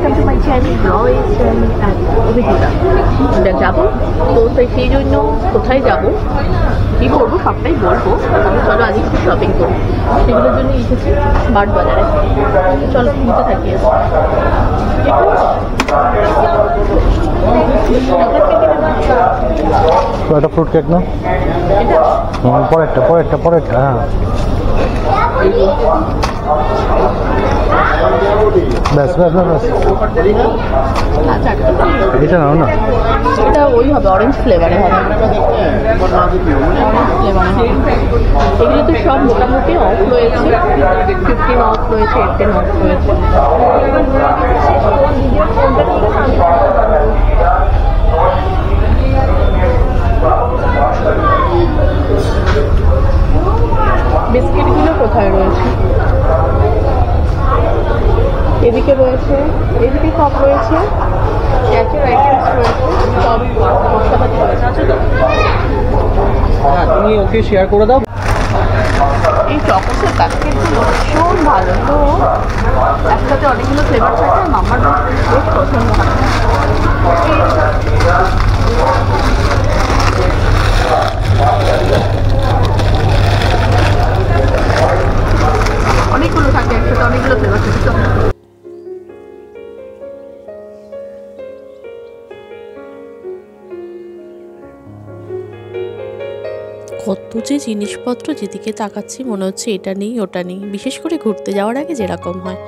Welcome to my channel রয়েস অভিজ্ঞতা। যাবো তো সেই জন্য কোথায় যাবো কী করবো সবটাই বলবো। চলো আজ একটু শপিং করি, সেগুলোর জন্য এসেছি স্মার্ট বাজারে। চলো নিতে থাকি। একটা ফ্রুট কেক না, পরেরটা হ্যাঁ ব্যাস এটা নাও না, এটা ওই হবে অরেঞ্জ ফ্লেভারে হবে। এগুলো তো সব মোটামুটি অফ রয়েছে, 15 অফ রয়েছে, 18 অফ রয়েছে। বিস্কিটগুলো কোথায় রয়েছে? এদিকে রয়েছে, এদিকে সব রয়েছে, ক্যাচের আইটেমস রয়েছে, সব মশলাপাতি রয়েছে। হ্যাঁ তুমি ওকে শেয়ার করে দাও। এই চকোসের প্যাকেটগুলো ভীষণ ভালো, তো একসাথে অনেকগুলো ফ্লেভার থাকে, আমার বেশ পছন্দ হয়। অনেকগুলো থাকে একসাথে, অনেকগুলো ফ্লেভার থাকে। কত যে জিনিসপত্র, যেদিকে তাকাচ্ছি মনে হচ্ছে এটা নেই ওটা নেই, বিশেষ করে ঘুরতে যাওয়ার আগে যেরকম হয়।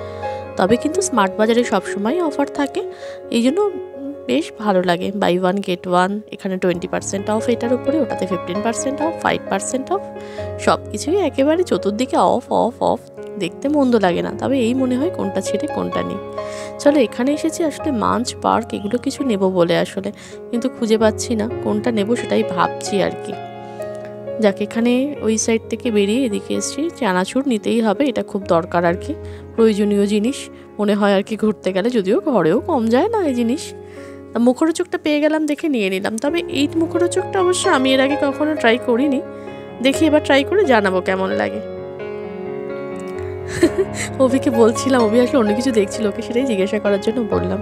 তবে কিন্তু স্মার্ট বাজারে সবসময় অফার থাকে, এই জন্য বেশ ভালো লাগে। বাই ওয়ান গেট ওয়ান, এখানে 20% অফ, এটার উপরে ওটাতে 15% অফ, 5% অফ, সব কিছুই একেবারে চতুর্দিকে অফ অফ অফ। দেখতে মন্দ লাগে না, তবে এই মনে হয় কোনটা ছেড়ে কোনটা নেই। চলো এখানে এসেছি আসলে মাঞ্চ পার্ক এগুলো কিছু নেব বলে আসলে, কিন্তু খুঁজে পাচ্ছি না কোনটা নেব, সেটাই ভাবছি আর কি। যাকে এখানে ওই সাইড থেকে বেরিয়ে এদিকে এসেছি, চানাচুর নিতেই হবে, এটা খুব দরকার আর কি, প্রয়োজনীয় জিনিস মনে হয় আর কি ঘুরতে গেলে, যদিও ঘরেও কম যায় না এই জিনিস। মুখরোচকটা পেয়ে গেলাম দেখে নিয়ে নিলাম, তবে এই মুখরোচকটা অবশ্য আমি এর আগে কখনো ট্রাই করিনি, দেখি এবার ট্রাই করে জানাবো কেমন লাগে। অভিকে বলছিলাম, অভি আসলে অন্য কিছু দেখছিল, ওকে সেটাই জিজ্ঞাসা করার জন্য বললাম।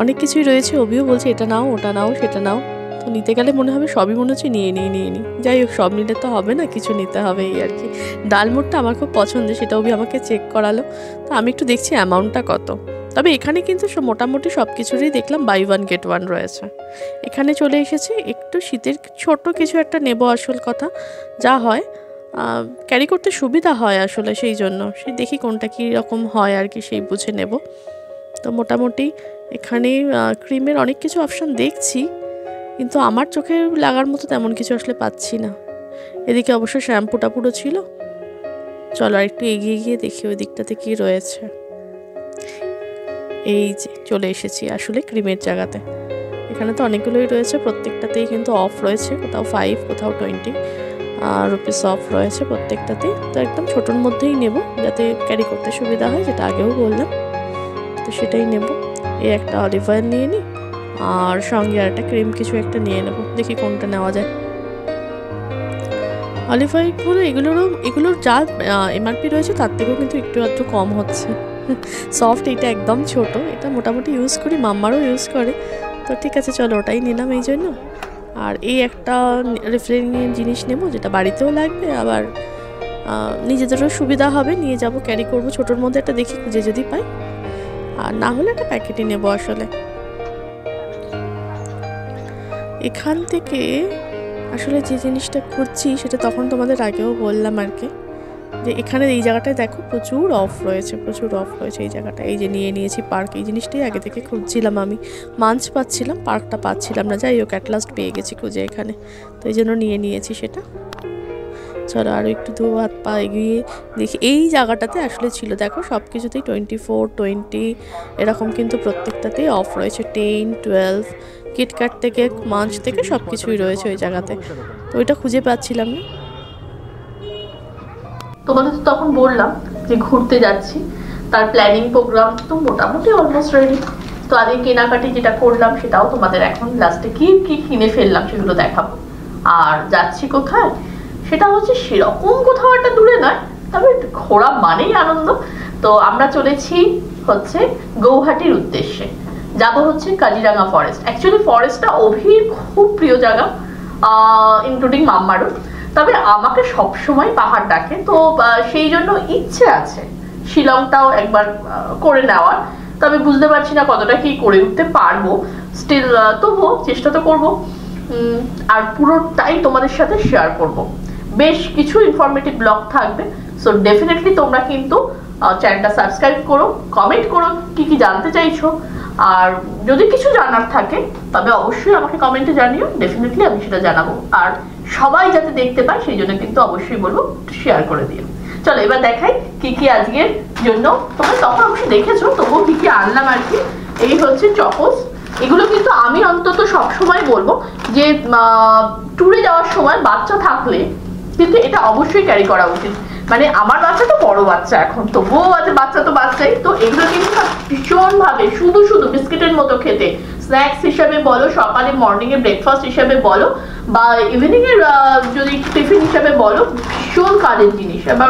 অনেক কিছুই রয়েছে, অভিও বলছে এটা নাও ওটা নাও সেটা নাও, তো নিতে গেলে মনে হবে সবই মনে হচ্ছে নিয়ে নিই। যাই হোক, সব নিলে তো হবে না, কিছু নিতে হবে এই আর কি। ডালমুটটা আমার খুব পছন্দের, সেটা অভি আমাকে চেক করালো, তো আমি একটু দেখছি অ্যামাউন্টটা কত। তবে এখানে কিন্তু মোটামুটি সব কিছুরই দেখলাম বাই ওয়ান গেট ওয়ান রয়েছে। এখানে চলে এসেছি, একটু শীতের ছোট কিছু একটা নেব, আসল কথা যা হয় ক্যারি করতে সুবিধা হয় আসলে, সেই জন্য সেই দেখি কোনটা কী রকম হয় আর কি, সেই বুঝে নেব। তো মোটামুটি এখানে ক্রিমের অনেক কিছু অপশান দেখছি, কিন্তু আমার চোখে লাগার মতো তেমন কিছু আসলে পাচ্ছি না। এদিকে অবশ্য শ্যাম্পুটা পুরো ছিল। চলো আর একটু এগিয়ে গিয়ে দেখি ওই দিকটাতে কী রয়েছে। এই যে চলে এসেছি আসলে ক্রিমের জায়গাতে। এখানে তো অনেকগুলোই রয়েছে, প্রত্যেকটাতেই কিন্তু অফ রয়েছে, কোথাও 5 কোথাও 20 রুপিস অফ রয়েছে প্রত্যেকটাতেই। তো একদম ছোটোর মধ্যেই নেব, যাতে ক্যারি করতে সুবিধা হয়, যেটা আগেও বললাম, তো সেটাই নেব। এই একটা অলিভ অয়েল নিয়ে নিই, আর সঙ্গে আর একটা ক্রিম কিছু একটা নিয়ে নেব, দেখি কোনটা নেওয়া যায়। অলিভ অয়েলগুলো এগুলোর যা এমআরপি রয়েছে তার থেকেও কিন্তু একটু কম হচ্ছে। সফট, এইটা একদম ছোট, এটা মোটামুটি ইউজ করি, মাম্মারও ইউজ করে, তো ঠিক আছে চলো ওটাই নিলাম এই জন্য। আর এই একটা রিফ্রেশিং জিনিস নেব, যেটা বাড়িতেও লাগবে, আবার নিজেদেরও সুবিধা হবে, নিয়ে যাব ক্যারি করব ছোটোর মধ্যে একটা, দেখি খুঁজে যদি পাই, আর না হলে একটা প্যাকেটই নেব আসলে। এখান থেকে আসলে যে জিনিসটা খুঁজছি সেটা তখন তোমাদের আগেও বললাম আর কি, যে এখানে এই জায়গাটায় দেখো প্রচুর অফ রয়েছে এই জায়গাটা। এই যে নিয়েছি পার্ক, এই জিনিসটাই আগে থেকে খুঁজছিলাম আমি, মাঞ্চ পাচ্ছিলাম, পার্কটা পাচ্ছিলাম না। যাই হোক অ্যাট লাস্ট পেয়ে গেছি খুঁজে এখানে, তো এই জন্য নিয়েছি সেটা। চলো আরও একটু দু হাত পা এগিয়ে দেখি, এই জায়গাটাতে আসলে ছিল, দেখো সব কিছুতেই 24, 20 এরকম কিন্তু প্রত্যেকটাতেই অফ রয়েছে, 10, 12, কিটক্যাট থেকে মাঞ্চ থেকে সব কিছুই রয়েছে ওই জায়গাতে, তো ওইটা খুঁজে পাচ্ছিলাম না। তোমাদের তো তখন বললাম যে ঘুরতে যাচ্ছি, তার প্ল্যানিং প্রোগ্রাম তো মোটামুটি অলমোস্ট রেডি। তো আগে কেনাকাটি যেটা করলাম সেটাও তোমাদের এখন লাস্টে কি কি কিনে ফেললাম সেগুলো দেখাবো। আর যাচ্ছি কোথায় সেটা হচ্ছে সেরকম কোথাও একটা দূরে নয়, তবে ঘোরা মানেই আনন্দ। তো আমরা চলেছি হচ্ছে গৌহাটির উদ্দেশ্যে। যাব হচ্ছে কাজিরাঙা ফরেস্ট। অ্যাকচুয়ালি ফরেস্টটা অভির খুব প্রিয় জায়গা, ইনক্লুডিং মাম্মারও। তবে আমাকে সবসময় পাহাড় ডাকে, তো সেই জন্য ইচ্ছে আছে শিলংটাও একবার করে নেওয়ার। তবে বুঝতে পারছি না কতটা কি করে উঠতে পারবো, স্টিল তবুও চেষ্টা তো করবো। আর পুরোটাই তোমাদের সাথে শেয়ার করব। বেশ কিছু ইনফরমেটিভ ব্লগ থাকবে, সো ডেফিনেটলি তোমরা কিন্তু চ্যানেলটা সাবস্ক্রাইব করো, কমেন্ট করো কি কি জানতে চাইছো। আর যদি কিছু জানার থাকে তবে অবশ্যই আমাকে কমেন্টে জানিও, ডেফিনেটলি আমি সেটা জানাবো। আর সবাই যাতে দেখতে পায় সেই জন্য কিন্তু অবশ্যই বলবো শেয়ার করে দিও। চলো এবার দেখাই কি কি আজকের জন্য, তোমরা তখন অবশ্যই দেখেছো, তবুও কি কি আনলাম আর কি। এই হচ্ছে চকোস। এগুলো কিন্তু আমি অন্তত সবসময় বলবো যে ট্যুরে যাওয়ার সময় বাচ্চা থাকলে কিন্তু এটা অবশ্যই ক্যারি করা উচিত। মানে আমার বাচ্চা তো বড় বাচ্চা এখন, তবুও বাচ্চা তো বাচ্চাই, তো এগুলো কিন্তু ভীষণ ভাবে শুধু শুধু বিস্কিটের মতো খেতে, স্ন্যাক্স হিসাবে বলো, সকালে মর্নিং এ ব্রেকফাস্ট হিসাবে বলো, বা ইভিনিং এর যদি টিফিন হিসাবে বলো, ভীষণ কাজের জিনিস। এবং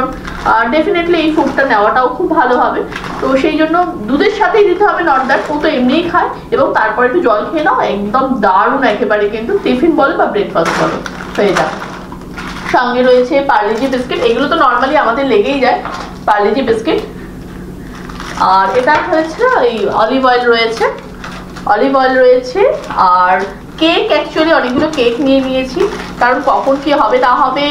ডেফিনেটলি এই ফুডটা নেওয়াটাও খুব ভালো হবে। তো সেই জন্য দুধের সাথেই দিতে হবে, নট দ্যাট ও তো এমনিই খায়, এবং তারপরে একটু জল খেয়ে নাও, একদম দারুণ একেবারে কিন্তু টিফিন বলো বা ব্রেকফাস্ট বলো হয়ে যাবে। সঙ্গে রয়েছে পার্লেজি বিস্কিট, এগুলো তো নর্মালি আমাদের লেগেই যায়, পার্লেজি বিস্কিট। আর এটা হচ্ছে এই অলিভ অয়েল রয়েছে, অলিভ অয়েল রয়েছে। আর কেক, অ্যাকচুয়ালি অনেকগুলো কেক নিয়ে নিয়েছি, কারণ কখন কি হবে না হবে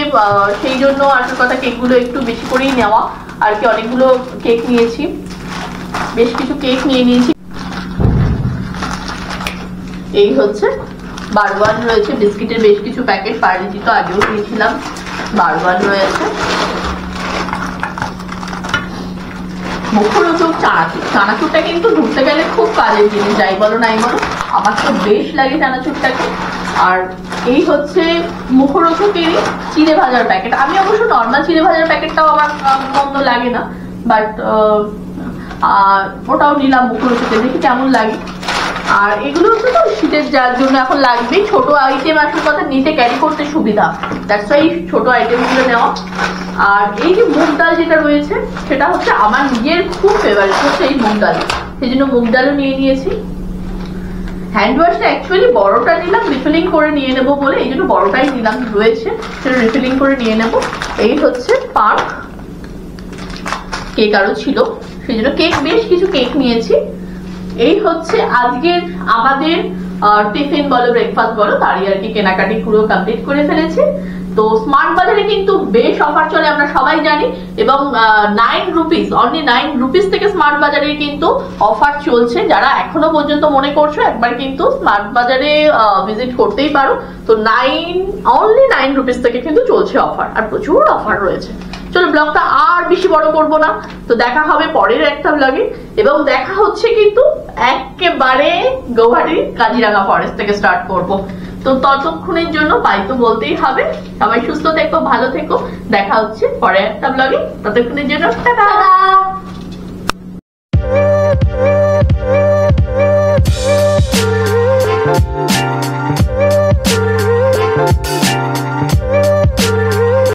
সেই জন্য আসল কথা কেকগুলো একটু বেশি করেই নেওয়া আর কি। অনেকগুলো কেক নিয়েছি, বেশ কিছু কেক নিয়ে নিয়েছি। এই হচ্ছে বারওয়ান রয়েছে, বিস্কিটের বেশ কিছু প্যাকেট, পার্লেজি তো আগেও নিয়েছিলাম, বারওয়ান রয়েছে। মুখরোচক চানাচুর, চানাচুরটা কিন্তু ঢুকতে গেলে খুব কাজের জিনিস, যাই বলো নাই বলো, আমার তো বেশ লাগে চানাচুরটাকে। আর এই হচ্ছে মুখরোচকেরই চিড়ে ভাজার প্যাকেট। আমি অবশ্য নর্মাল চিড়ে ভাজার প্যাকেটটাও আমার মন্দ লাগে না, বাট ওটাও নিলাম মুখরোচকে, দেখি কেমন লাগে। আর এগুলো হচ্ছে তো শীতের যার জন্য এখন লাগবে, ছোট আইটেম আসল কথা নিতে ক্যারি করতে সুবিধা, দ্যাটস ওয়াই ছোট আইটেমগুলো নেওয়া। আর এই যে মুগ ডাল যেটা রয়েছে সেটা হচ্ছে আমার নিজের খুব ফেভারিট হচ্ছে এই মুগ ডাল, সেই জন্য মুগ ডালও নিয়ে নিয়েছি। হ্যান্ড ওয়াশটা অ্যাকচুয়ালি বড়টা নিলাম রিফিলিং করে নিয়ে নেবো বলে, এই জন্য বড়টাই নিলাম, রয়েছে সেটা রিফিলিং করে নিয়ে নেবো। এই হচ্ছে পার্ক, কেক আরও ছিল সেই জন্য কেক, বেশ কিছু কেক নিয়েছি। এই হচ্ছে আজকের আমাদের টিফিন বলো ব্রেকফাস্ট বলো তারই আর কি কেনাকাটি পুরো কমপ্লিট করে ফেলেছি। তো স্মার্ট বাজারে কিন্তু বেশ অফার চলে আমরা সবাই জানি, এবং 9 রুপিস, অনলি 9 রুপিস থেকে স্মার্ট বাজারে কিন্তু অফার চলছে। যারা এখনো পর্যন্ত মনে করছো একবার কিন্তু স্মার্ট বাজারে ভিজিট করতেই পারো। তো অনলি 9 রুপিস থেকে কিন্তু চলছে অফার, আর প্রচুর অফার রয়েছে। চলো ব্লগটা আর বেশি বড় করবো না, তো দেখা হবে পরের একটা ব্লগে, এবং দেখা হচ্ছে কিন্তু একেবারে গৌহাটি কাজিরাঙা ফরেস্ট থেকে স্টার্ট করব। তো ততক্ষণের জন্য বাই তো বলতেই হবে, সবাই সুস্থ থেকো, ভালো থেকো, দেখা হচ্ছে পরের একটা ব্লগে, ততক্ষণের জন্য টাটা।